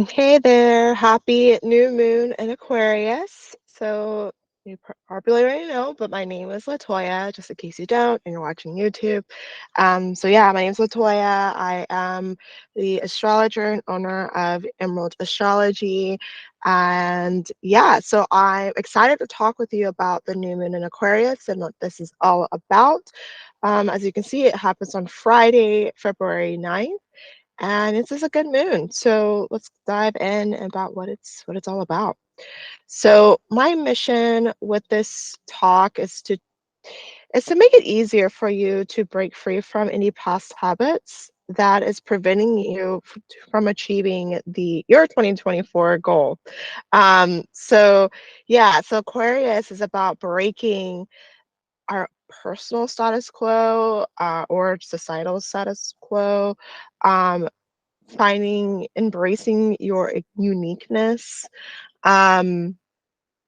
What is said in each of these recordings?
Hey there, happy new moon in Aquarius. So you probably already know, but my name is Latoya, just in case you don't and you're watching YouTube. So yeah, my name is Latoya. I am the astrologer and owner of Emerald Astrology. And yeah, so I'm excited to talk with you about the new moon in Aquarius and what this is all about. As you can see, it happens on Friday, February 9th, and this is a good moon. So let's dive in about what it's all about. So my mission with this talk is to make it easier for you to break free from any past habits that is preventing you from achieving the your 2024 goal. So yeah, so Aquarius is about breaking our personal status quo, or societal status quo, um, embracing your uniqueness, um,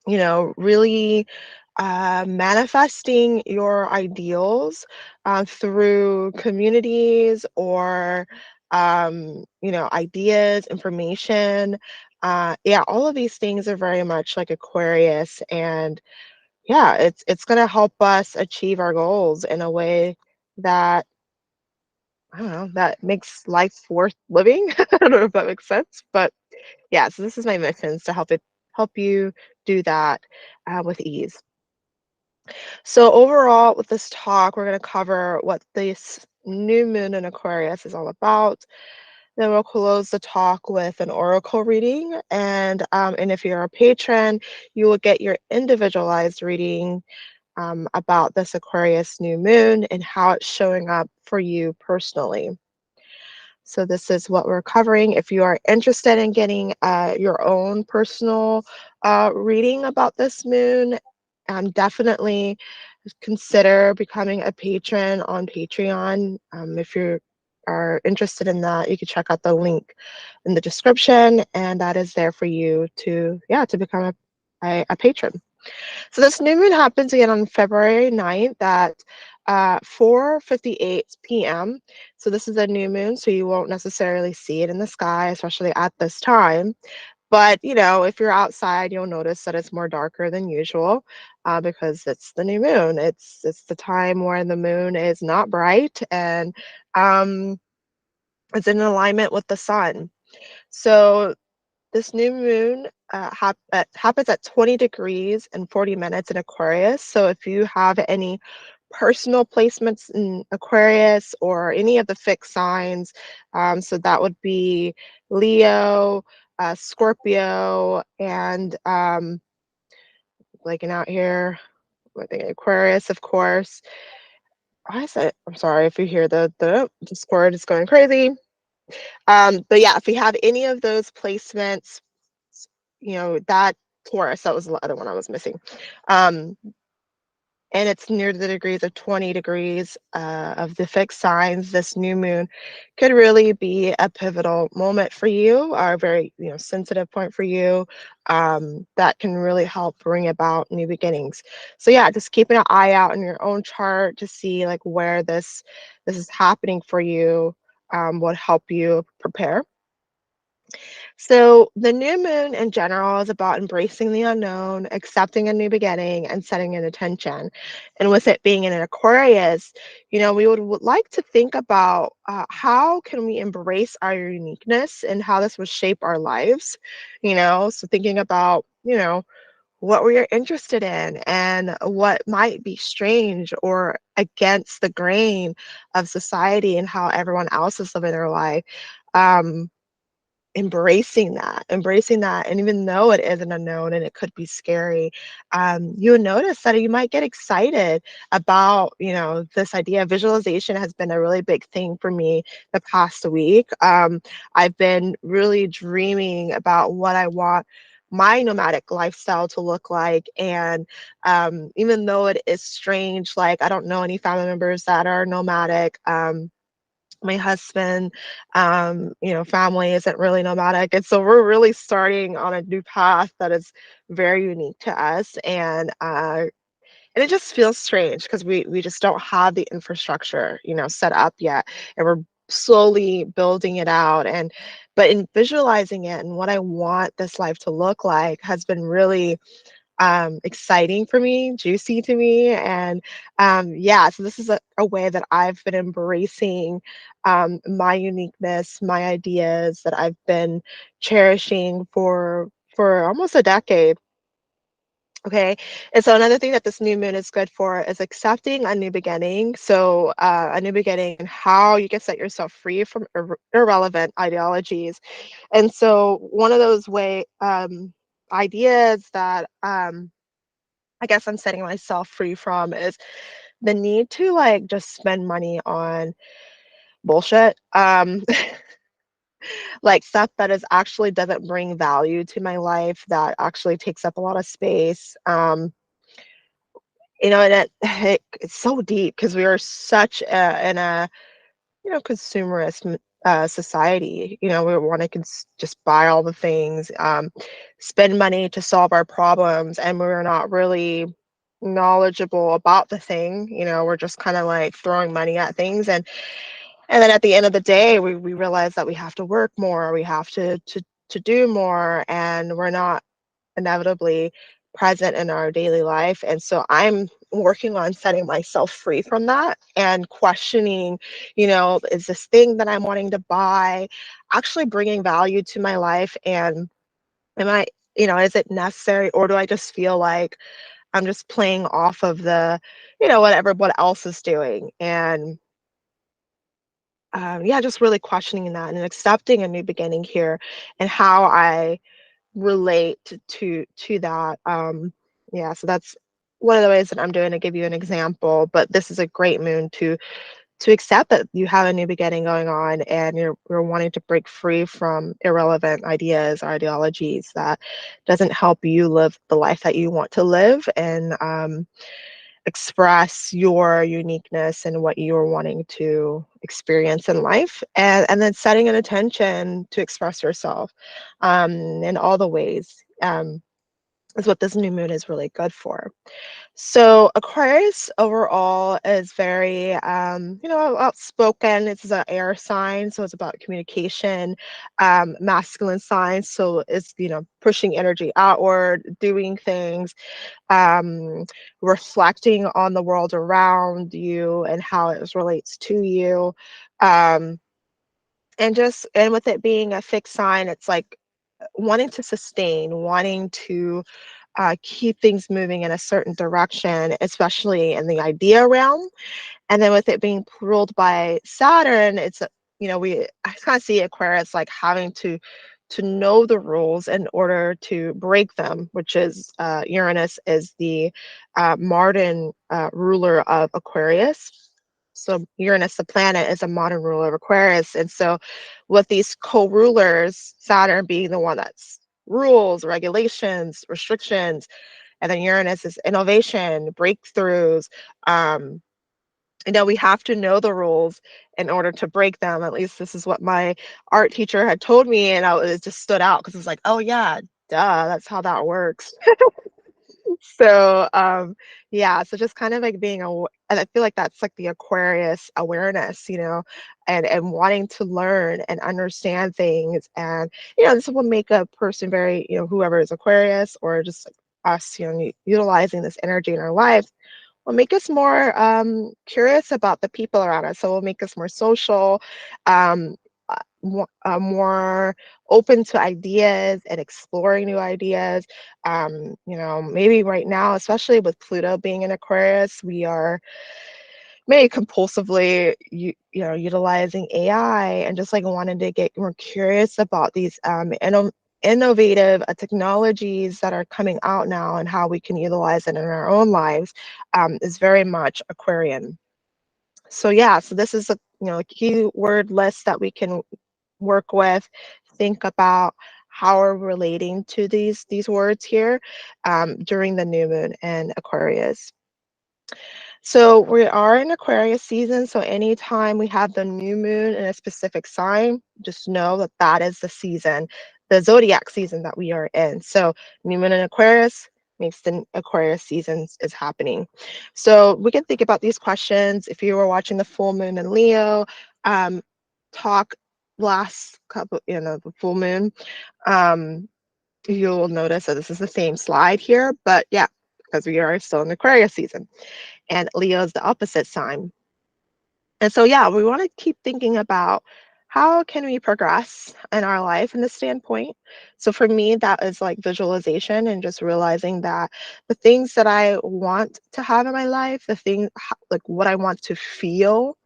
really manifesting your ideals through communities or, ideas, information. Yeah, all of these things are very much like Aquarius, and yeah, it's going to help us achieve our goals in a way that I don't know, that makes life worth living. I don't know if that makes sense, but yeah, so this is my mission, is to help you do that with ease. So overall, with this talk, we're going to cover what this new moon in Aquarius is all about. Then we'll close the talk with an oracle reading, and if you're a patron, you will get your individualized reading about this Aquarius new moon and how it's showing up for you personally. So this is what we're covering. If you are interested in getting your own personal reading about this moon, definitely consider becoming a patron on Patreon. If you are interested in that, you can check out the link in the description, and that is there for you to, yeah, to become a patron. So this new moon happens again on February 9th at 4:58 p.m. So this is a new moon, so you won't necessarily see it in the sky, especially at this time. But if you're outside, you'll notice that it's more darker than usual because it's the new moon. It's the time where the moon is not bright, and um, it's in alignment with the sun. So this new moon happens at 20 degrees and 40 minutes in Aquarius. So if you have any personal placements in Aquarius or any of the fixed signs, so that would be Leo, Scorpio, and blanking out here, I think Aquarius, of course. I said, I'm sorry if you hear the Discord is going crazy. But yeah, if you have any of those placements, that Taurus, that was the other one I was missing. Um, and it's near the degrees of 20 degrees of the fixed signs. This new moon could really be a pivotal moment for you, or a very, sensitive point for you, that can really help bring about new beginnings. So yeah, just keeping an eye out in your own chart to see like where this is happening for you, would help you prepare. So, the new moon in general is about embracing the unknown, accepting a new beginning, and setting an intention. And with it being in an Aquarius, we would like to think about how can we embrace our uniqueness and how this would shape our lives. So thinking about, what we are interested in and what might be strange or against the grain of society and how everyone else is living their life. Um, embracing that, and even though it is an unknown and it could be scary, you would notice that you might get excited about, this idea. Visualization has been a really big thing for me the past week. I've been really dreaming about what I want my nomadic lifestyle to look like, and even though it is strange, like I don't know any family members that are nomadic. My husband, family isn't really nomadic. And so we're really starting on a new path that is very unique to us. And it just feels strange because we just don't have the infrastructure, set up yet. And we're slowly building it out. But in visualizing it and what I want this life to look like has been really exciting for me, juicy to me. And yeah, so this is a way that I've been embracing my uniqueness, my ideas that I've been cherishing for almost a decade. Okay. And so another thing that this new moon is good for is accepting a new beginning. So a new beginning and how you can set yourself free from irrelevant ideologies. And so one of those ideas that I guess I'm setting myself free from is the need to like just spend money on bullshit. Like stuff that is actually doesn't bring value to my life, that actually takes up a lot of space. And it's so deep because we are such in a consumerist society. We want to just buy all the things, spend money to solve our problems, and we're not really knowledgeable about the thing. We're just kind of like throwing money at things, and then at the end of the day, we realize that we have to work more, we have to do more, and we're not inevitably present in our daily life. And so I'm working on setting myself free from that and questioning, is this thing that I'm wanting to buy actually bringing value to my life? And am I, is it necessary, or do I just feel like I'm just playing off of whatever what else is doing? And yeah, just really questioning that and accepting a new beginning here and how I relate to that. Yeah, so that's one of the ways that I'm doing to give you an example. But this is a great moon to accept that you have a new beginning going on, and you're wanting to break free from irrelevant ideas or ideologies that doesn't help you live the life that you want to live, and express your uniqueness and what you're wanting to experience in life, and then setting an intention to express yourself in all the ways, is what this new moon is really good for. So Aquarius overall is very, outspoken. It's an air sign, so it's about communication. Masculine sign, so it's pushing energy outward, doing things, um, reflecting on the world around you and how it relates to you. Um, and with it being a fixed sign, it's like wanting to sustain, wanting to keep things moving in a certain direction, especially in the idea realm. And then with it being ruled by Saturn, I kind of see Aquarius like having to know the rules in order to break them, which is Uranus is the modern ruler of Aquarius. So Uranus, the planet, is a modern ruler of Aquarius. And so with these co-rulers, Saturn being the one that's rules, regulations, restrictions, and then Uranus is innovation, breakthroughs. Um, we have to know the rules in order to break them. At least this is what my art teacher had told me, and it just stood out because it's like, oh yeah, duh, that's how that works. So yeah, so just kind of like and I feel like that's like the Aquarius awareness, and wanting to learn and understand things. And this will make a person very, whoever is Aquarius, or just like us, utilizing this energy in our life, will make us more curious about the people around us. So it will make us more social, um, more open to ideas and exploring new ideas. Maybe right now, especially with Pluto being in Aquarius, we are maybe compulsively, utilizing AI and just like wanting to get more curious about these innovative technologies that are coming out now and how we can utilize it in our own lives, is very much Aquarian. So yeah, so this is a keyword list that we can work with, think about how we're relating to these words here during the new moon in Aquarius. So we are in Aquarius season, so anytime we have the new moon in a specific sign, just know that that is the season, the zodiac season that we are in. So new moon in Aquarius means the Aquarius season is happening. So we can think about these questions. If you were watching the full moon in Leo, um, talk last couple, the full moon, um, you'll notice that this is the same slide here, but yeah, because we are still in Aquarius season, and Leo is the opposite sign. And so, yeah, we want to keep thinking about how can we progress in our life in this standpoint. So for me, that is like visualization and just realizing that the things that I want to have in my life, the thing like what I want to feel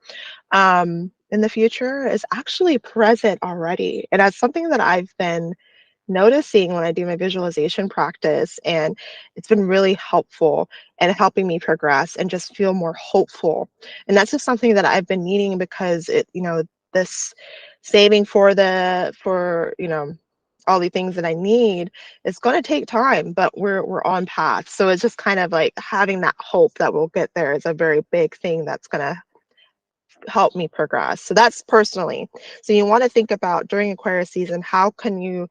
in the future is actually present already. And that's something that I've been noticing when I do my visualization practice. And it's been really helpful and helping me progress and just feel more hopeful. And that's just something that I've been needing because this saving for all the things that I need, it's going to take time, but we're on path. So it's just kind of like having that hope that we'll get there is a very big thing that's going to help me progress. So that's personally. So you want to think about during Aquarius season, how can you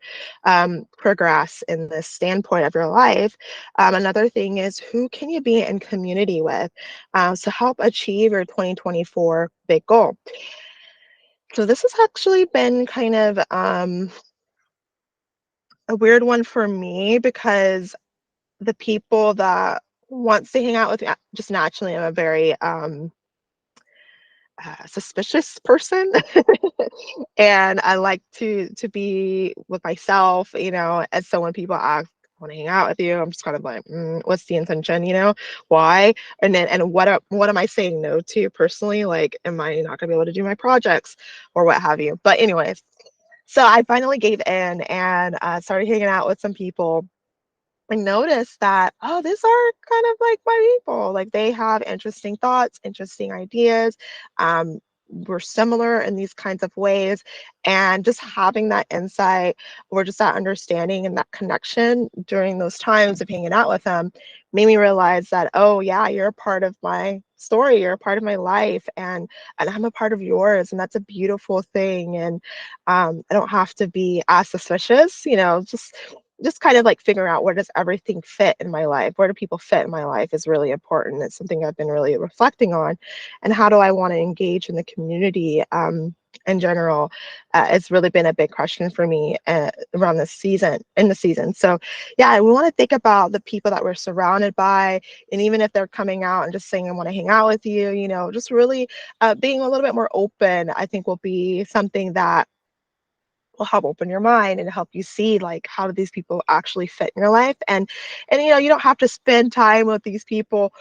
progress in this standpoint of your life? Another thing is who can you be in community with to help achieve your 2024 big goal? So this has actually been kind of a weird one for me because the people that wants to hang out with me, just naturally, I'm a very suspicious person and I like to be with myself, and so when people ask, "I want to hang out with you," I'm just kind of like, what's the intention, why? And what am I saying no to personally? Like, am I not gonna be able to do my projects or what have you? But anyways, so I finally gave in and started hanging out with some people. I noticed that, oh, these are kind of like my people. Like they have interesting thoughts, interesting ideas. We're similar in these kinds of ways. And just having that insight or just that understanding and that connection during those times of hanging out with them made me realize that, oh, yeah, you're a part of my story. You're a part of my life. And I'm a part of yours. And that's a beautiful thing. And I don't have to be as suspicious, just kind of like figuring out where does everything fit in my life, where do people fit in my life is really important. It's something I've been really reflecting on, and how do I want to engage in the community in general. It's really been a big question for me around this season, in the season. So yeah, we want to think about the people that we're surrounded by, and even if they're coming out and just saying I want to hang out with you, just really being a little bit more open, I think will be something that will help open your mind and help you see like how do these people actually fit in your life. And you don't have to spend time with these people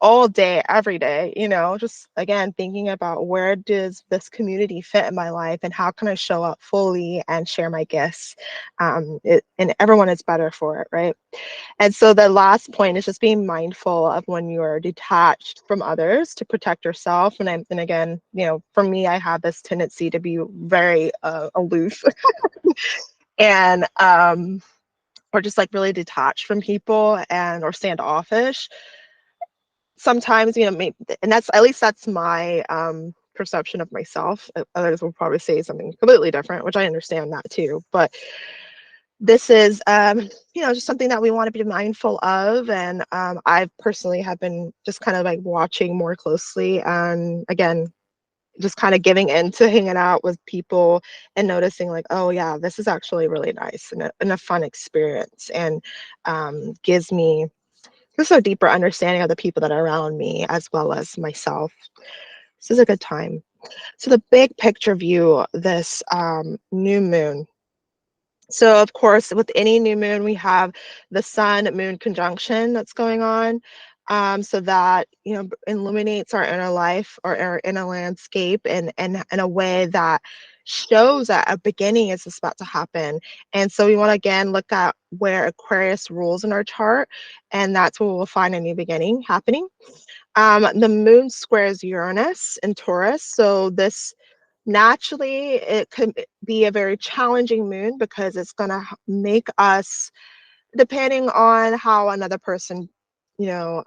all day every day, just again thinking about where does this community fit in my life and how can I show up fully and share my gifts. And everyone is better for it, right? And so the last point is just being mindful of when you're detached from others to protect yourself. And again, for me, I have this tendency to be very aloof and or just like really detached from people and or standoffish. Sometimes, maybe, and that's at least that's my perception of myself. Others will probably say something completely different, which I understand that too. But this is just something that we want to be mindful of, and I personally have been just kind of like watching more closely and again just kind of giving in to hanging out with people and noticing like, oh yeah, this is actually really nice and a fun experience, and gives me just a deeper understanding of the people that are around me as well as myself. This is a good time. So the big picture view, this new moon. So of course, with any new moon, we have the sun moon conjunction that's going on. So that illuminates our inner life or our inner landscape and in a way that shows that a beginning is just about to happen. And so we want to again look at where Aquarius rules in our chart, and that's where we'll find a new beginning happening. The moon squares Uranus in Taurus, so this naturally it could be a very challenging moon because it's going to make us, depending on how another person you know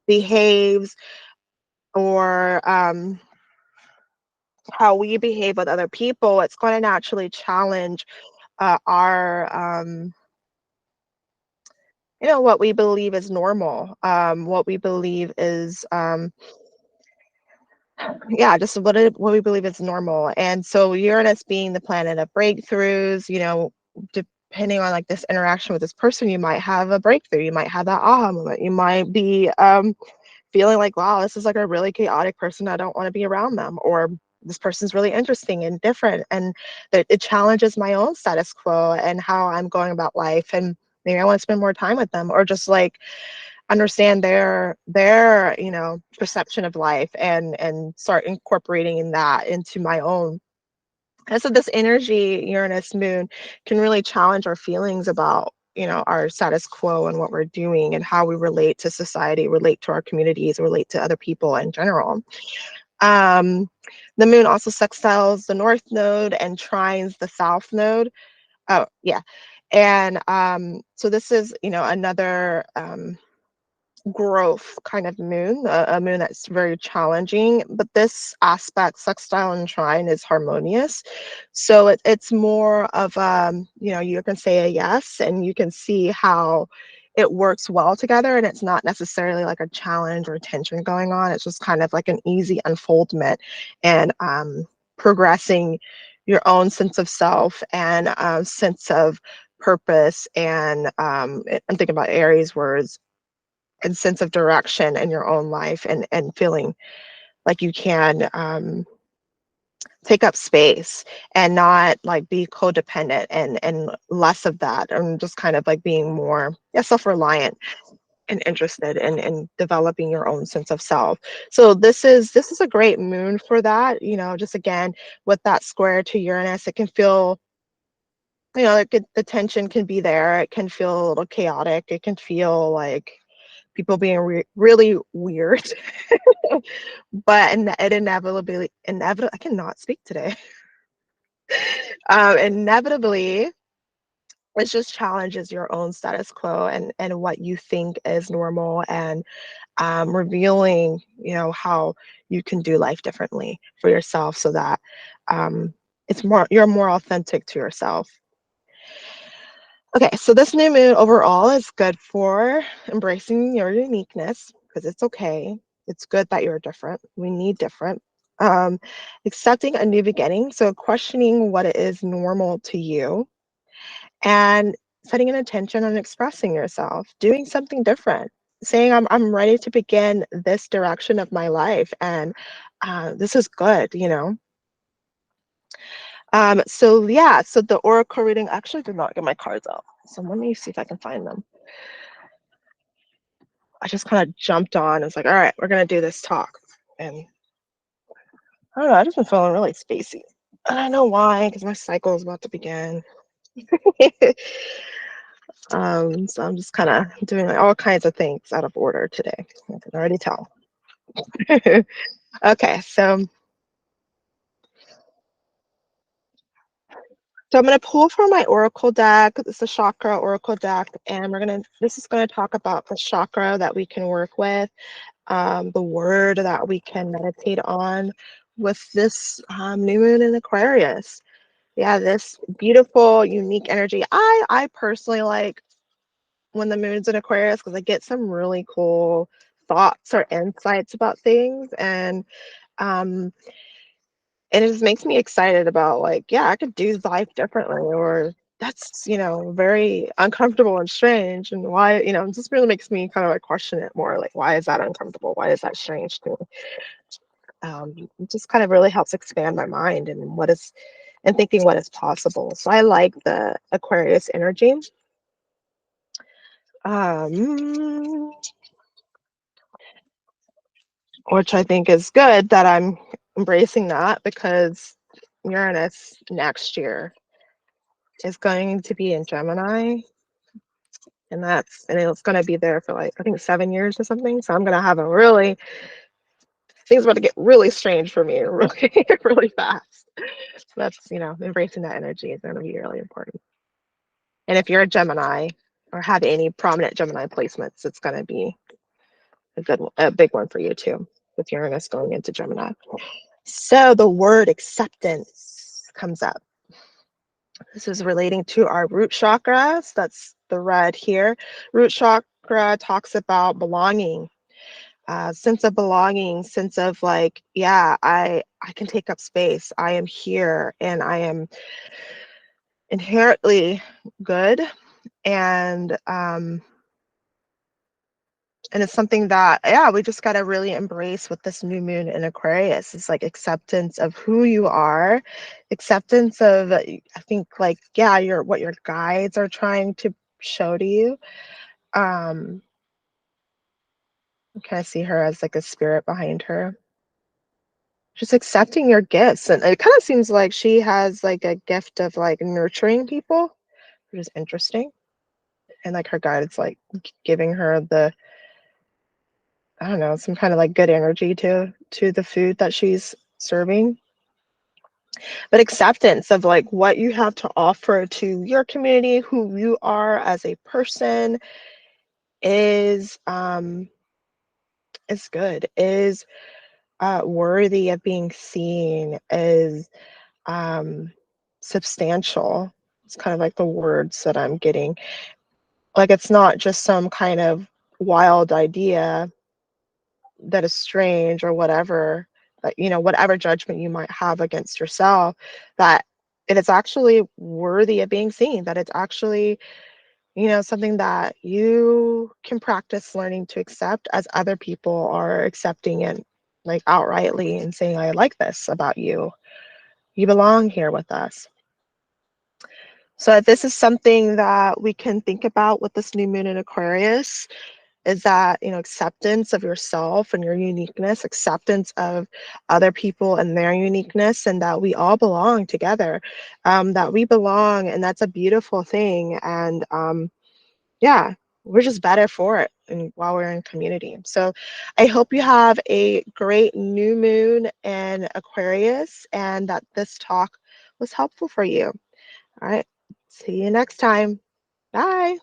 behaves, or how we behave with other people, it's going to naturally challenge our what we believe is normal, what we believe is Yeah, just what we believe is normal. And so Uranus being the planet of breakthroughs, depending on like this interaction with this person, you might have a breakthrough, you might have that aha moment, you might be feeling like, wow, this is like a really chaotic person, I don't want to be around them, or this person's really interesting and different, and that it challenges my own status quo and how I'm going about life, and maybe I want to spend more time with them, or just like understand their perception of life, and start incorporating that into my own. And so this energy, Uranus moon, can really challenge our feelings about our status quo and what we're doing and how we relate to society, relate to our communities, relate to other people in general. um the moon also sextiles the north node and trines the south node. Oh yeah. And so this is another growth kind of moon, a moon that's very challenging, but this aspect, sextile and trine, is harmonious. So it's more of, you can say a yes, and you can see how it works well together, and it's not necessarily like a challenge or tension going on. It's just kind of like an easy unfoldment, and progressing your own sense of self and sense of purpose. And I'm thinking about Aries words and sense of direction in your own life, and feeling like you can take up space and not like be codependent, and less of that, and just kind of like being more, yeah, self-reliant and interested in developing your own sense of self. So this is a great moon for that. Just again, with that square to Uranus, it can feel, the tension can be there, it can feel a little chaotic, it can feel like people being really weird. But it inevitably, I cannot speak today. Inevitably, it just challenges your own status quo, and what you think is normal, and revealing, how you can do life differently for yourself, so that um, you're more authentic to yourself. Okay, so this new moon overall is good for embracing your uniqueness, because it's okay. It's good that you're different. We need different. Um, Accepting a new beginning, so questioning what it is normal to you, and setting an intention on expressing yourself, doing something different, saying I'm ready to begin this direction of my life, and this is good. So yeah, so the oracle reading, I actually did not get my cards out. So let me see if I can find them. I just kind of jumped on. I was like, all right, we're gonna do this talk. And I don't know, I just been feeling really spacey. And I know why, because my cycle is about to begin. So I'm just kind of doing like all kinds of things out of order today. I can already tell. Okay, so I'm gonna pull from my oracle deck. It's a chakra oracle deck, and this is gonna talk about the chakra that we can work with, the word that we can meditate on with this new moon in Aquarius. Yeah, this beautiful, unique energy. I personally like when the moon's in Aquarius, because I get some really cool thoughts or insights about things, um and it just makes me excited about, like, yeah, I could do life differently, or that's very uncomfortable and strange, and why, it just really makes me kind of like question it more, like, why is that uncomfortable, why is that strange to me? It just kind of really helps expand my mind, and thinking what is possible. So I like the Aquarius energy. um, which I think is good that I'm embracing that, because Uranus next year is going to be in Gemini, and it's going to be there for like, I think, 7 years or something. So I'm going to have a really, things about to get really strange for me really, really fast. So that's, embracing that energy is going to be really important. And if you're a Gemini or have any prominent Gemini placements, it's going to be a big one for you too, with Uranus going into Gemini. So the word acceptance comes up. This is relating to our root chakra. So that's the red here. Root chakra talks about belonging, sense of belonging, sense of like, yeah, I can take up space. I am here and I am inherently good. And and it's something that, yeah, we just got to really embrace with this new moon in Aquarius. It's like acceptance of who you are, acceptance of, I think, like, yeah, what your guides are trying to show to you. Um, I kind of see her as like a spirit behind her. Just accepting your gifts. And it kind of seems like she has like a gift of like nurturing people, which is interesting. And like her guide is like giving her the, I don't know, some kind of like good energy to the food that she's serving. But acceptance of like what you have to offer to your community, who you are as a person is good, is worthy of being seen, is um substantial. It's kind of like the words that I'm getting. Like it's not just some kind of wild idea that is strange or whatever, that, you know, whatever judgment you might have against yourself, that it is actually worthy of being seen, that it's actually, you know, something that you can practice learning to accept as other people are accepting it like outrightly and saying, I like this about you. You belong here with us. So this is something that we can think about with this new moon in Aquarius, is that, you know, acceptance of yourself and your uniqueness, acceptance of other people and their uniqueness, and that we all belong together, that we belong, and that's a beautiful thing. And yeah, we're just better for it and while we're in community. So I hope you have a great new moon in Aquarius and that this talk was helpful for you. All right. See you next time. Bye.